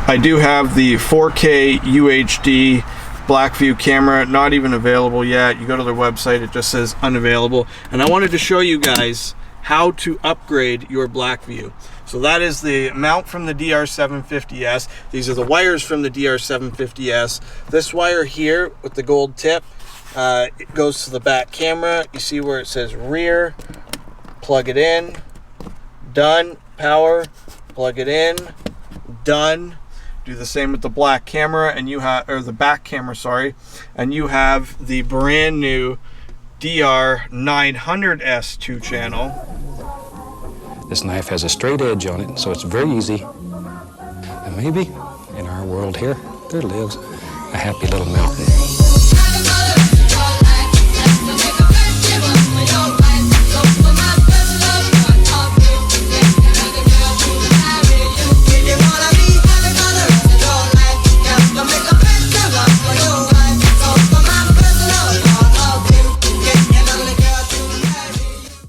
I do have the 4K UHD BlackVue camera, not even available yet. You go to their website, it just says unavailable. And I wanted to show you guys how to upgrade your BlackVue. So that is the mount from the DR750S. These are the wires from the DR750S. This wire here with the gold tip, it goes to the back camera. You see where it says rear, plug it in, done, power, plug it in, done. Do the same with the black camera, and you have, or the back camera, sorry, and you have the brand new DR900S 2-channel. This knife has a straight edge on it, so it's very easy. And maybe in our world here, there lives a happy little mountain.